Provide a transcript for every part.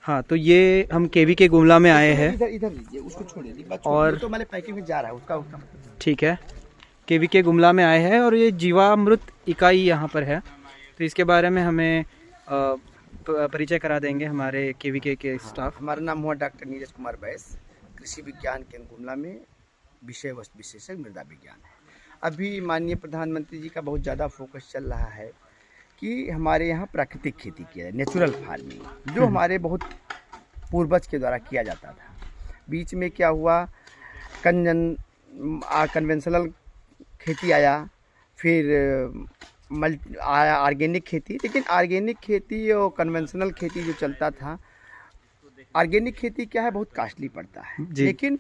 हाँ, तो ये हम केवीके गुमला में आए हैं। इधर लीजिए, उसको छोड़िए। और तो मैंने पैकिंग में जा रहा है उसका ठीक है, केवीके गुमला में आए हैं और ये जीवामृत इकाई यहाँ पर है, तो इसके बारे में हमें परिचय करा देंगे हमारे केवीके के स्टाफ। हमारा नाम हुआ डॉक्टर नीरज कुमार बैस, कृषि विज्ञान केंद्र गुमला में विषय वस्तु विशेषज्ञ मृदा विज्ञान है। अभी माननीय प्रधानमंत्री जी का बहुत ज़्यादा फोकस चल रहा है कि हमारे यहाँ प्राकृतिक खेती किया जाए, नेचुरल फार्मिंग, जो हमारे बहुत पूर्वज के द्वारा किया जाता था। बीच में क्या हुआ, कन्वेंशनल खेती आया, फिर आया ऑर्गेनिक खेती। लेकिन ऑर्गेनिक खेती और कन्वेंशनल खेती जो चलता था, ऑर्गेनिक खेती क्या है, बहुत कॉस्टली पड़ता है, लेकिन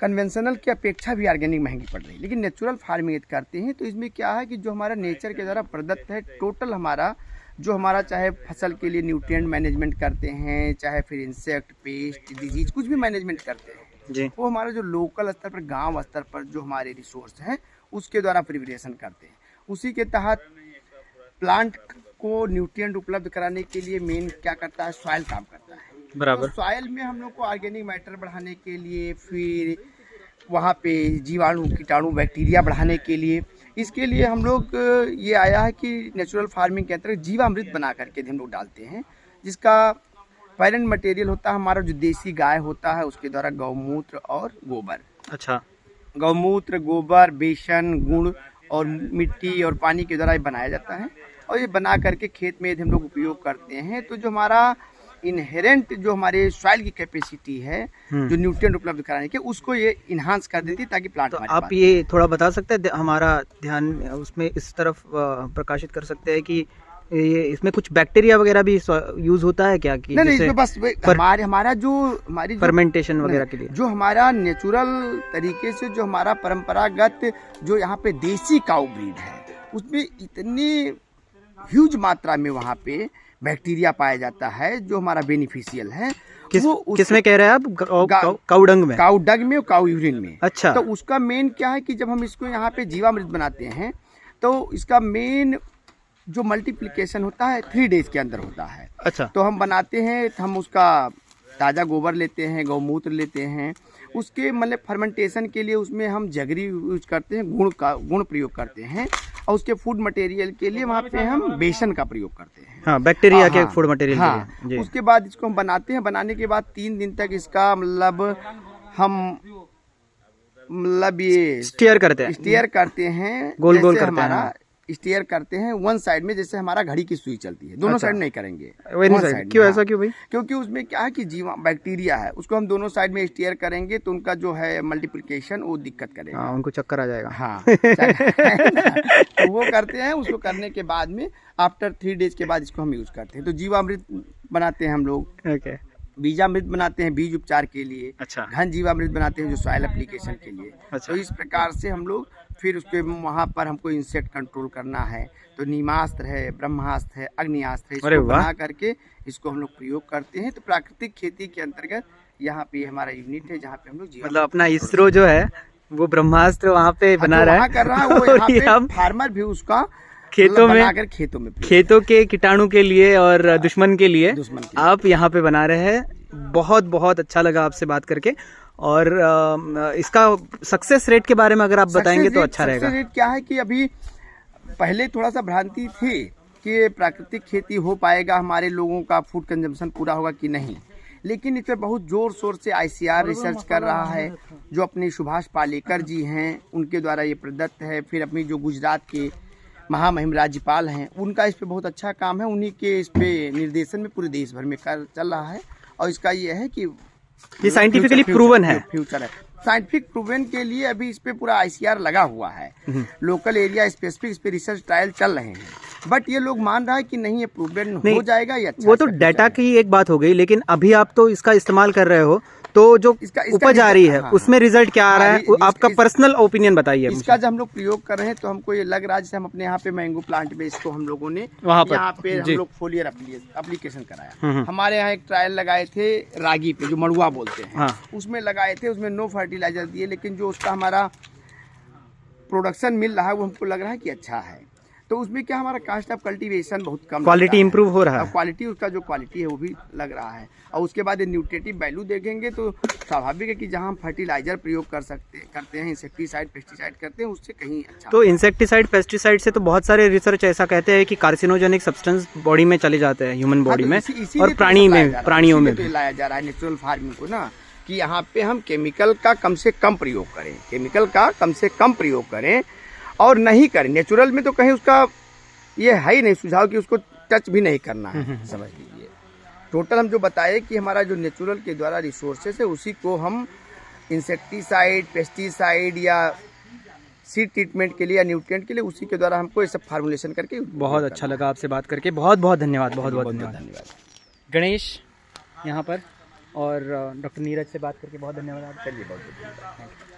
कन्वेंशनल की अपेक्षा भी ऑर्गेनिक महंगी पड़ रही है। लेकिन नेचुरल फार्मिंग करते हैं तो इसमें क्या है कि जो हमारा नेचर के द्वारा प्रदत्त है, टोटल हमारा जो हमारा चाहे फसल के लिए न्यूट्रिएंट मैनेजमेंट करते हैं, चाहे फिर इंसेक्ट, पेस्ट, डिजीज, कुछ भी मैनेजमेंट करते हैं जी, वो हमारा जो लोकल स्तर पर, गांव स्तर पर जो हमारे रिसोर्स हैं उसके द्वारा प्रिपरेशन करते हैं। उसी के तहत प्लांट को न्यूट्रिएंट उपलब्ध कराने के लिए मेन क्या करता है, सॉइल काम करता है। बराबर। तो सॉइल में हम लोग को ऑर्गेनिक मैटर बढ़ाने के लिए, फिर वहाँ पे जीवाणु, कीटाणु, बैक्टीरिया बढ़ाने के लिए, इसके लिए हम लोग ये आया है कि नेचुरल फार्मिंग के अंतर्गत जीवामृत बना करके हम लोग डालते हैं, जिसका पेरेंट मटेरियल होता है हमारा जो देसी गाय होता है उसके द्वारा गौमूत्र और गोबर। अच्छा। गौमूत्र, गोबर, बेसन, गुड़ और मिट्टी और पानी के द्वारा ये बनाया जाता है और ये बना करके खेत में हम लोग उपयोग करते हैं। तो जो हमारा इनहेरेंट जो हमारे सॉइल की कैपेसिटी है, जो न्यूट्रिएंट उपलब्ध कराने के, उसको ये इन्हांस कर देती है ताकि प्लांट। तो आप ये थोड़ा बता सकते हैं, हमारा ध्यान उसमें इस तरफ प्रकाशित कर सकते हैं कि ये इसमें कुछ बैक्टीरिया वगैरह भी यूज होता है क्या? कि नहीं, इसमें बस हमारा जो हमारी फर्मेंटेशन वगैरह के लिए जो हमारा नेचुरल तरीके से जो हमारा परंपरागत जो यहाँ पे देसी काऊ ब्रीड है, उसमें इतनी ह्यूज मात्रा में वहाँ पे बैक्टीरिया पाया जाता है जो हमारा बेनिफिशियल है। किसमें कह रहे हैं आप? काऊ डंग में, काऊ डंग में और काऊ यूरिन में। अच्छा। तो उसका मेन क्या है कि जब हम इसको यहाँ पे जीवामृत बनाते हैं तो इसका मेन जो मल्टीप्लिकेशन होता है 3 डेज के अंदर होता है। अच्छा। तो हम बनाते हैं, हम उसका ताज़ा गोबर लेते हैं, गौमूत्र लेते हैं, उसके मतलब फर्मेंटेशन के लिए उसमें हम जगरी यूज करते हैं, गुण प्रयोग करते हैं, और उसके फूड मटेरियल के लिए वहाँ पे हम बेसन का प्रयोग करते हैं। हाँ, बैक्टीरिया के फूड मटेरियल हाँ, के लिए। उसके बाद इसको हम बनाते हैं, बनाने के बाद 3 दिन तक इसका मतलब हम ये स्टीयर करते हैं, गोल गोल करते हैं, स्टीयर करते हैं वन साइड में, जैसे हमारा घड़ी की सुई चलती है, दोनों साइड नहीं करेंगे, वन साइड। क्यों ऐसा क्यों भाई? क्योंकि उसमें क्या है कि बैक्टीरिया है, उसको हम दोनों साइड में स्टीयर करेंगे तो उनका जो है मल्टीप्लिकेशन वो दिक्कत करेगा। हाँ, उनको चक्कर आ जाएगा। हाँ तो वो करते हैं, उसको करने के बाद में आफ्टर 3 डेज के बाद इसको हम यूज करते हैं। तो जीवामृत बनाते हैं हम लोग, ओके। बीजामृत बनाते हैं बीज उपचार के लिए। अच्छा। घन जीवामृत बनाते हैं जो सॉइल एप्लीकेशन के लिए। अच्छा। तो इस प्रकार से हम लोग फिर उसके वहाँ पर हमको इंसेक्ट कंट्रोल करना है तो नीमास्त्र है, ब्रह्मास्त्र है, अग्नियास्त्र है, इसको बना करके इसको हम लोग प्रयोग करते हैं। तो प्राकृतिक खेती के अंतर्गत यहाँ पे हमारा यूनिट है जहाँ पे हम लोग मतलब अपना इसरो जो है वो ब्रह्मास्त्र वहाँ पे बना रहा है, कर रहा है वो यहाँ पे फार्मर भी उसका खेतों में खेतों के कीटाणु के लिए और दुश्मन के लिए आप यहाँ पे बना रहे हैं। बहुत बहुत अच्छा लगा आपसे बात करके। और इसका सक्सेस रेट के बारे में अगर आप बताएंगे तो अच्छा रहेगा। सक्सेस रेट क्या है कि अभी पहले थोड़ा सा भ्रांति थी कि प्राकृतिक खेती हो पाएगा, हमारे लोगों का फूड कंजम्पशन पूरा होगा कि नहीं, लेकिन इस पर बहुत जोर शोर से ICR रिसर्च कर रहा है, जो अपने सुभाष पालेकर जी हैं उनके द्वारा ये प्रदत्त है। फिर अपनी जो गुजरात के महामहिम राज्यपाल हैं उनका इस पे बहुत अच्छा काम है, उन्हीं के इस पे निर्देशन में पूरे देश भर में चल रहा है। और इसका ये है कि ये साइंटिफिकली प्रूवन है, फ्यूचर है। साइंटिफिक प्रूवन के लिए अभी इस पे पूरा ICR लगा हुआ है, लोकल एरिया स्पेसिफिक इस पे रिसर्च ट्रायल चल रहे हैं, बट ये लोग मान रहा है कि नहीं ये प्रूवन हो जाएगा, ये अच्छा। वो तो डाटा की एक बात हो गई, लेकिन अभी आप तो इसका इस्तेमाल कर रहे हो, तो जो उपज आ रही है उसमें रिजल्ट क्या आ रहा है, आपका पर्सनल ओपिनियन बताइए। इसका जब हम लोग प्रयोग कर रहे हैं तो हमको ये लग रहा है जैसे हम अपने यहाँ पे मैंगो प्लांट में इसको हम लोगों ने यहाँ पे हम लोग फोलियर एप्लीकेशन कराया। हमारे यहाँ एक ट्रायल लगाए थे रागी पे, जो मड़ुआ बोलते हैं, उसमें लगाए थे, उसमें नो फर्टिलाइजर दिए, लेकिन जो उसका हमारा प्रोडक्शन मिल रहा है वो हमको लग रहा है कि अच्छा है। तो उसमें क्या हमारा कास्ट ऑफ कल्टीवेशन बहुत कम, क्वालिटी इंप्रूव हो रहा और है। क्वालिटी उसका जो क्वालिटी है वो भी लग रहा है। और उसके बाद ये न्यूट्रिटिव वैल्यू देखेंगे तो स्वाभाविक है कि जहाँ हम फर्टिलाइजर प्रयोग करते हैं, इंसेक्टिसाइड पेस्टिसाइड करते हैं, उससे कहीं अच्छा। तो इंसेक्टिसाइड पेस्टिसाइड से तो बहुत सारे रिसर्च ऐसा कहते हैं कि कार्सिनोजेनिक सब्सटेंस बॉडी में चले जाते हैं, ह्यूमन बॉडी में और प्राणियों में भी लाया जा रहा है नेचुरल फार्मिंग को ना, कि यहाँ पे हम केमिकल का कम से कम प्रयोग करें, केमिकल का कम से कम प्रयोग करें और नहीं करें। नेचुरल में तो कहीं उसका ये है ही नहीं सुझाव कि उसको टच भी नहीं करना है, समझ लीजिए। टोटल हम जो बताए कि हमारा जो नेचुरल के द्वारा रिसोर्सेस है उसी को हम इंसेक्टिसाइड पेस्टिसाइड या सीड ट्रीटमेंट के लिए या न्यूट्रिएंट के लिए उसी के द्वारा हमको ये सब फार्मुलेशन करके बहुत अच्छा लगा आपसे बात करके। बहुत बहुत धन्यवाद, बहुत बहुत धन्यवाद। गणेश यहाँ पर और डॉक्टर नीरज से बात करके बहुत धन्यवाद। चलिए बहुत